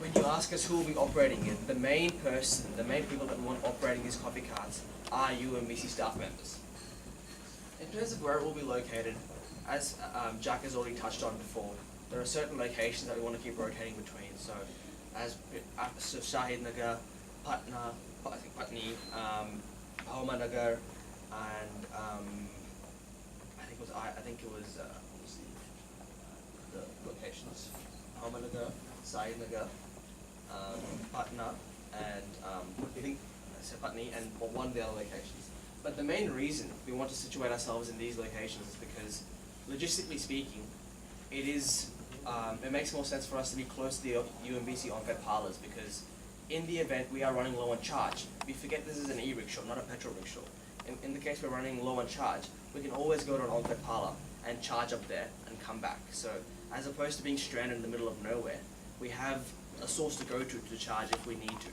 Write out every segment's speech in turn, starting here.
when you ask us who will be operating it, the main people that want operating these coffee carts are UMBC staff members. In terms of where it will be located, as Jack has already touched on before, there are certain locations that we want to keep rotating between. So, Shahid Nagar, Patna, I think Patni, Bhawma Nagar, and I think it was what was the locations? Bhawma Nagar, Shahid Nagar, Patna, and I think I said Patni, and one of the other locations. But the main reason we want to situate ourselves in these locations is because, logistically speaking, it makes more sense for us to be close to the UMBC on-fed parlours, because in the event we are running low on charge, we forget this is an e-rickshaw, not a petrol rickshaw. In the case we're running low on charge, we can always go to an on-fed parlour and charge up there and come back. So as opposed to being stranded in the middle of nowhere, we have a source to go to charge if we need to.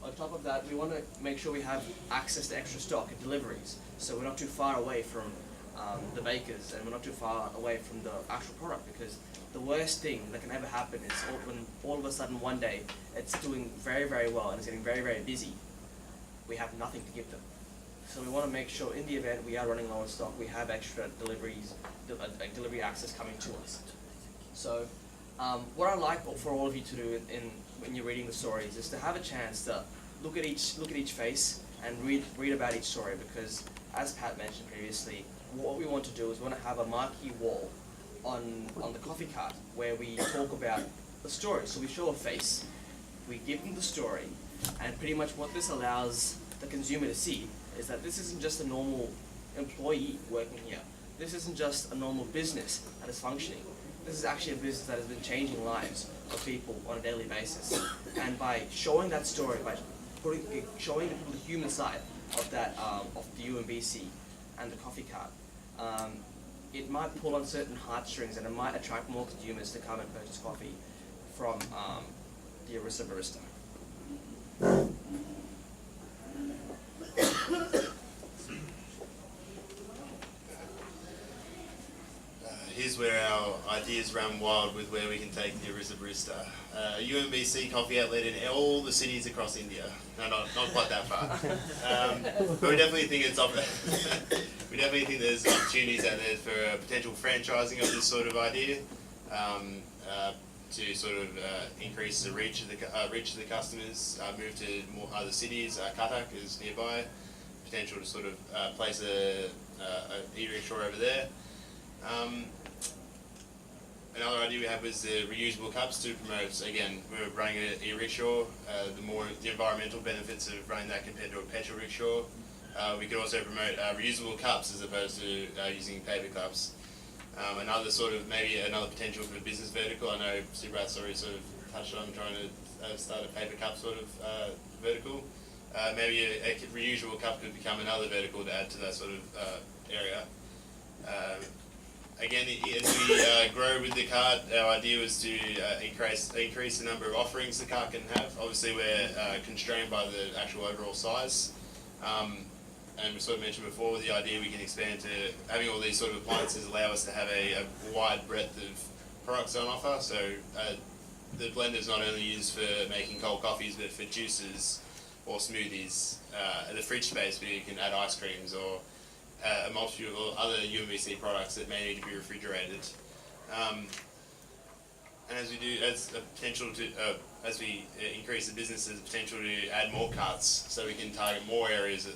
On top of that, we want to make sure we have access to extra stock and deliveries, so we're not too far away from the bakers, and we're not too far away from the actual product, because the worst thing that can ever happen is when all of a sudden one day it's doing very, very well and it's getting very, very busy, we have nothing to give them. So we want to make sure in the event we are running low on stock, we have extra deliveries, delivery access coming to us. So what I'd like for all of you to do when you're reading the stories is to have a chance to look at each face and read about each story, because as Pat mentioned previously, what we want to do is we want to have a marquee wall on the coffee cart where we talk about the story. So we show a face, we give them the story, and pretty much what this allows the consumer to see is that this isn't just a normal employee working here. This isn't just a normal business that is functioning. This is actually a business that has been changing lives of people on a daily basis. And by showing that story, by showing the people the human side of that of the UMBC and the coffee cart, it might pull on certain heartstrings, and it might attract more consumers to come and purchase coffee from the Arista Barista. Here's where our ideas run wild with where we can take the Arista Barista. UMBC coffee outlet in all the cities across India. No, not quite that far. But we definitely think we definitely think there's opportunities out there for potential franchising of this sort of idea, to sort of increase the reach of the customers, move to more other cities. Cuttack is nearby. Potential to sort of place a e-rickshaw over there. Another idea we had was the reusable cups to promote, again, we're running an e-rickshaw, the environmental benefits of running that compared to a petrol rickshaw. We could also promote reusable cups as opposed to using paper cups. Maybe another potential for a business vertical. I know Subrat's already sort of touched on trying to start a paper cup sort of vertical. Maybe a reusable cup could become another vertical to add to that sort of area. Again, as we grow with the cart, our idea was to increase the number of offerings the cart can have. Obviously, we're constrained by the actual overall size. And we sort of mentioned before, the idea we can expand to having all these sort of appliances allow us to have a wide breadth of products on offer. So the blender is not only used for making cold coffees, but for juices or smoothies. The fridge space where you can add ice creams or a multitude of other UMBC products that may need to be refrigerated. And as we do, as a potential to, as we increase the business, there's a potential to add more carts, so we can target more areas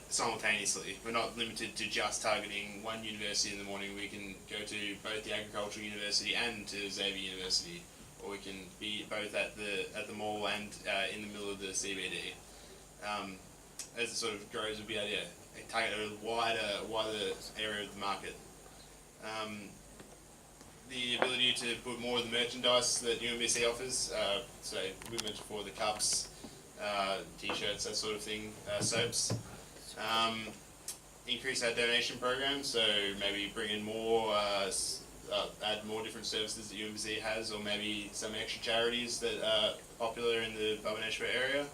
simultaneously. We're not limited to just targeting one university in the morning. We can go to both the Agricultural University and to Xavier University, or we can be both at the mall and in the middle of the CBD. As it sort of grows, we'll be able to target a wider area of the market. The ability to put more of the merchandise that UMBC offers, so we mentioned before the cups, t-shirts, that sort of thing, soaps. Increase our donation program, so maybe bring in more, add more different services that UMBC has, or maybe some extra charities that are popular in the Bhubaneswar area.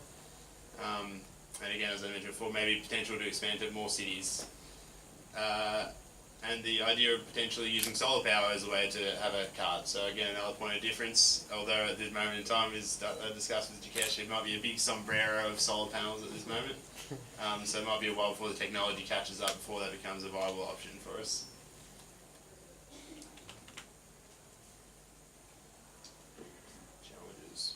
And again, as I mentioned before, maybe potential to expand to more cities. and the idea of potentially using solar power as a way to have a cart. So again, another point of difference, although at this moment in time, is discussed with Jikesh, it might be a big sombrero of solar panels at this moment. So it might be a while before the technology catches up, before that becomes a viable option for us. Challenges.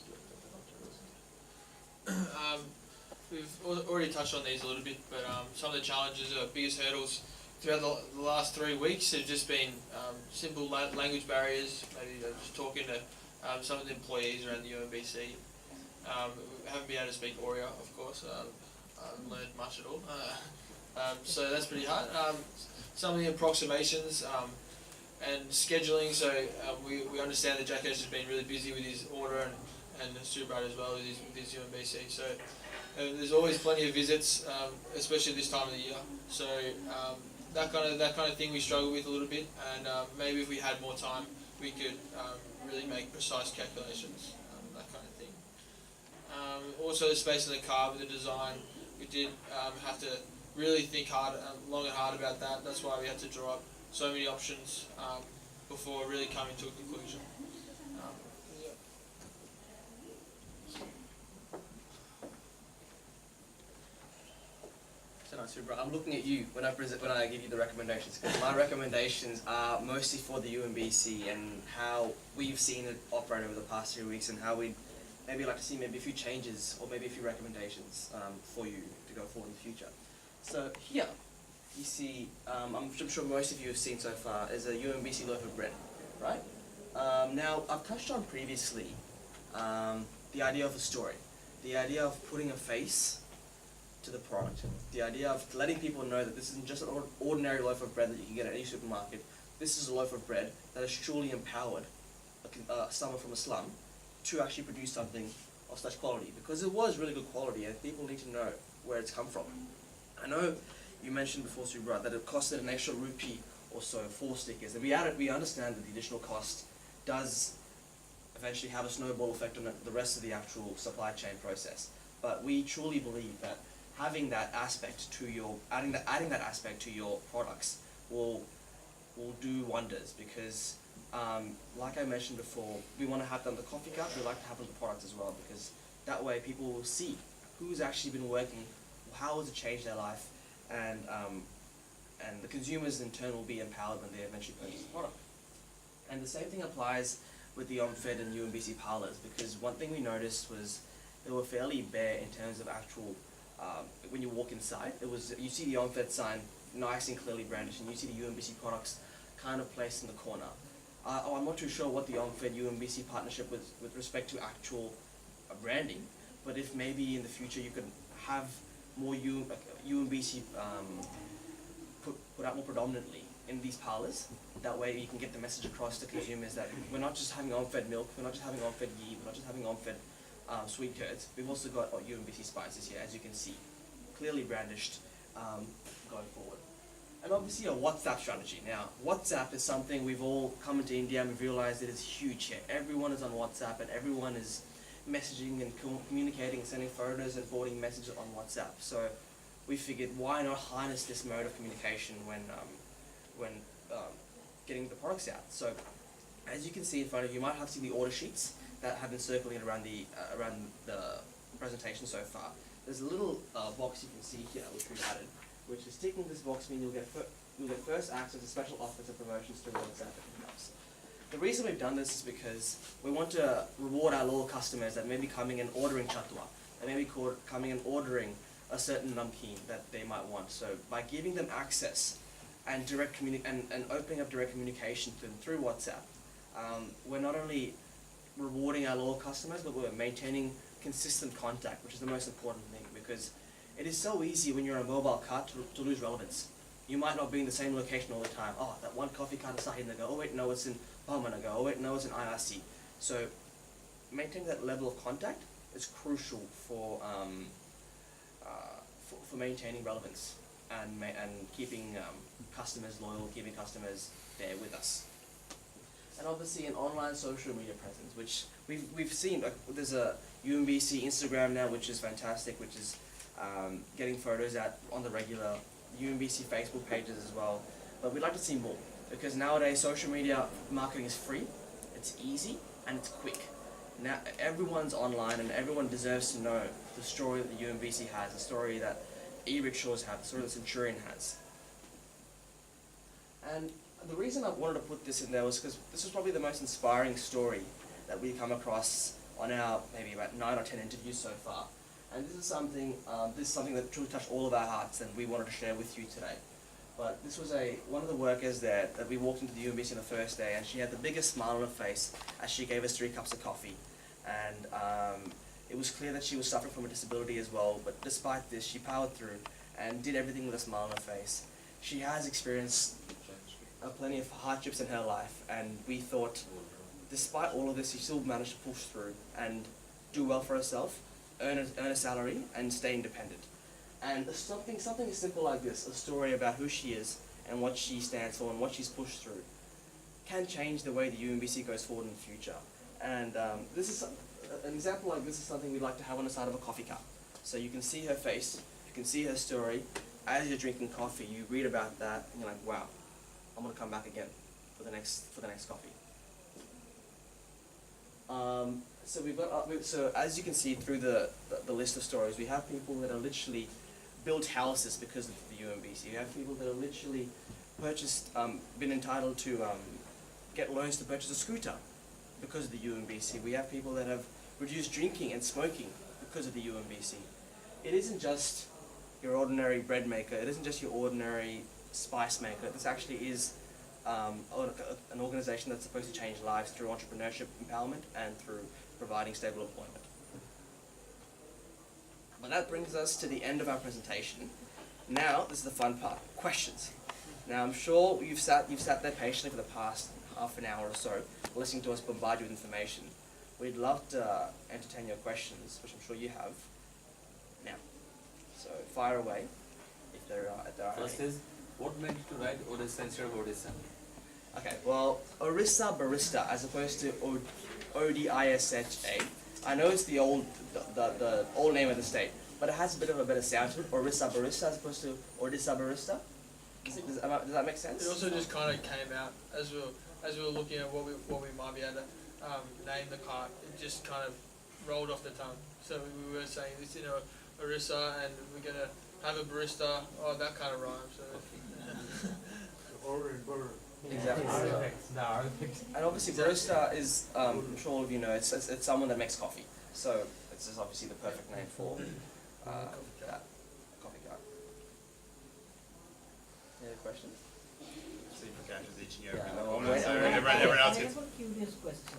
We've already touched on these a little bit, but some of the challenges or biggest hurdles throughout the last 3 weeks have just been simple language barriers, maybe just talking to some of the employees around the UMBC. Haven't been able to speak Aurea, of course. I haven't learned much at all. So that's pretty hard. Some of the approximations and scheduling, so we understand that Jackass has been really busy with his order and Subrad as well with his UMBC. So there's always plenty of visits, especially this time of the year. So that kind of thing we struggle with a little bit, and maybe if we had more time, we could really make precise calculations, that kind of thing. Also, the space in the car with the design, we did have to really think long and hard about that. That's why we had to draw up so many options before really coming to a conclusion. Yeah. So nice, Subra. I'm looking at you when I give you the recommendations, because my recommendations are mostly for the UMBC and how we've seen it operate over the past 3 weeks, and how we'd maybe like to see maybe a few changes or maybe a few recommendations for you to go forward in the future. So here, you see, I'm sure most of you have seen so far, is a UMBC loaf of bread, right? Now, I've touched on previously the idea of a story, the idea of putting a face to the product, the idea of letting people know that this isn't just an ordinary loaf of bread that you can get at any supermarket. This is a loaf of bread that has truly empowered someone from a slum to actually produce something of such quality, because it was really good quality and people need to know where it's come from. I know you mentioned before, Subra, that it costed an extra rupee or so for stickers, and we understand that the additional cost does eventually have a snowball effect on the rest of the actual supply chain process. But we truly believe that having that aspect to your adding that aspect to your products will do wonders, because like I mentioned before, we want to have them on the coffee cup, we like to have them on the products as well, because that way people will see who's actually been working, how has it changed their life, and the consumers in turn will be empowered when they eventually purchase the product. And the same thing applies with the OMFED and UMBC parlours, because one thing we noticed was they were fairly bare in terms of actual, when you walk inside, you see the OMFED sign nice and clearly brandished, and you see the UMBC products kind of placed in the corner. I'm not too sure what the OMFED UMBC partnership with respect to actual branding, but if maybe in the future you could have more UMBC put out more predominantly in these parlours, that way you can get the message across to consumers that we're not just having OMFED milk, we're not just having OMFED ghee, we're not just having OMFED sweet curds, we've also got UMBC spices here, as you can see, clearly brandished going forward. And obviously a WhatsApp strategy. Now, WhatsApp is something we've all come into India and we've realized that it's huge here. Everyone is on WhatsApp and everyone is messaging and communicating, sending photos and forwarding messages on WhatsApp. So we figured, why not harness this mode of communication when getting the products out? So as you can see in front of you, you might have seen the order sheets that have been circulating around the presentation so far. There's a little box you can see here which we've added, which is ticking this box means you'll get first access to special offers and promotions through WhatsApp and emails. The reason we've done this is because we want to reward our loyal customers that may be coming and ordering chatwa, that may be coming and ordering a certain namkeen that they might want. So by giving them access and and opening up direct communication to them through WhatsApp, we're not only rewarding our loyal customers, but we're maintaining consistent contact, which is the most important thing, because it is so easy when you're on a mobile cart to lose relevance. You might not be in the same location all the time. Oh, that one coffee cart is Sahid Nagar. Oh wait, no, it's in Bahmanagar. Oh wait, no, it's in IRC. So maintaining that level of contact is crucial for maintaining relevance and keeping customers loyal, keeping customers there with us. And obviously an online social media presence, which we've seen. There's a UMBC Instagram now, which is fantastic, which is getting photos out on the regular. UMBC Facebook pages as well. but we'd like to see more, because nowadays social media marketing is free, it's easy, and it's quick. Now everyone's online and everyone deserves to know the story that the UMBC has, the story that e-rickshaws have, the story that Centurion has. And the reason I wanted to put this in there was because this was probably the most inspiring story that we come across on our maybe about 9 or 10 interviews so far. And this is something that truly touched all of our hearts and we wanted to share with you today. But this was one of the workers there that we walked into the UMBC on the first day, and she had the biggest smile on her face as she gave us 3 cups of coffee. And it was clear that she was suffering from a disability as well, but despite this, she powered through and did everything with a smile on her face. She has experienced plenty of hardships in her life, and we thought, despite all of this, she still managed to push through and do well for herself, earn a salary, and stay independent. And something as simple like this, a story about who she is and what she stands for and what she's pushed through, can change the way the UMBC goes forward in the future. And this is an example like this is something we'd like to have on the side of a coffee cup. So you can see her face, you can see her story. As you're drinking coffee, you read about that, and you're like, wow, I'm gonna come back again for the next coffee. So we've got so as you can see through the list of stories, we have people that are literally built houses because of the UMBC. We have people that are literally purchased, been entitled to get loans to purchase a scooter because of the UMBC. We have people that have reduced drinking and smoking because of the UMBC. It isn't just your ordinary bread maker. It isn't just your ordinary spice maker. This actually is an organization that's supposed to change lives through entrepreneurship empowerment and through providing stable employment. But that brings us to the end of our presentation. Now, this is the fun part, questions. Now, I'm sure you've sat there patiently for the past half an hour or so, listening to us bombard you with information. We'd love to entertain your questions, which I'm sure you have now. So, fire away, if there are First any. is, what made you to write Odisha instead of Odisha? Okay, well, Orissa Barista as opposed to ODISHA. I know it's the old name of the state, but it has a bit of a better sound to it. Orissa Barista as opposed to Odisha Barista. Does that make sense? It also just kind of came out as we were looking at what we might be able to name the cart. It just kind of rolled off the tongue. So we were saying this, Orissa, and we're gonna have a barista. Oh, that kind of rhymes. So. Exactly. And obviously, barista is, I'm sure all of you know, it's someone that makes coffee. So it's just obviously the perfect name for that coffee cart. Any other questions? See if the cat is itching Yeah, over in the well, corner, wait, so wait. everyone else I gets. have a curious question.